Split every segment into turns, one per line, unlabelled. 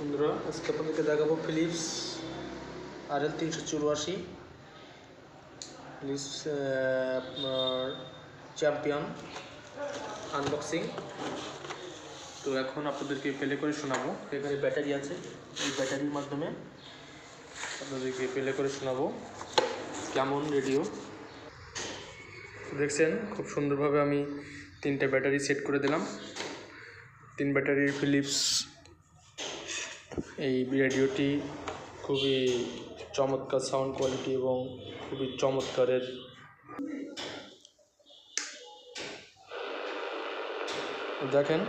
বন্ধুরা আজকে আপনাদেরকে দেখাবো ফিলিপস RL 384 ফিলিপস আপনার চ্যাম্পিয়ন আনবক্সিং। তো এখন আপনাদেরকে প্লে করে শোনাবো। এখানে ব্যাটারি আছে, এই ব্যাটারির মাধ্যমে আপনাদেরকে প্লে করে শোনাবো কেমন রেডিও। দেখছেন খুব সুন্দরভাবে আমি 3টে ব্যাটারি সেট করে দিলাম। 3 ব্যাটারির ফিলিপস এই রেডিওটি খুবই চমৎকার সাউন্ড কোয়ালিটি এবং খুবই চমৎকারের। দেখেন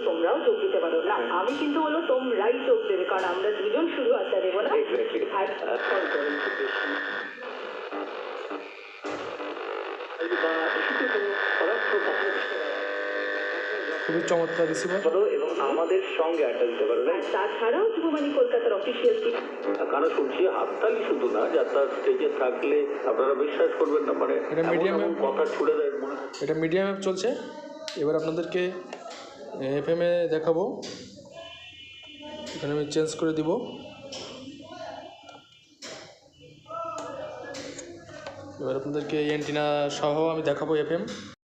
তোমরাও যোগ দিতে পারো না, আমি কিন্তু বলো তোমরাই যোগ দেবে, কারণ আমরা দুজন শুধু আড্ডা দেবো না।
খুবই চমৎকার রিসিভার
এবং আমাদের সঙ্গে আড্ডা দিতে পারো।
তাছাড়াও যুববাণী কলকাতার অফিসিয়াল
কারণ শুনছি হাততালি শুধু না, যাত্রা স্টেজে থাকলে আপনারা বিশ্বাস করবেন না, মানে
এটা মিডিয়াম
কথা ছুড়ে দেয় মনে।
এটা মিডিয়াম অ্যাপ চলছে। এবার আপনাদেরকে FM এ দেখাবো। এখানে আমি চেঞ্জ করে দিব। এবার আপনাদেরকে অ্যান্টেনা সহ আমি দেখাবো FM।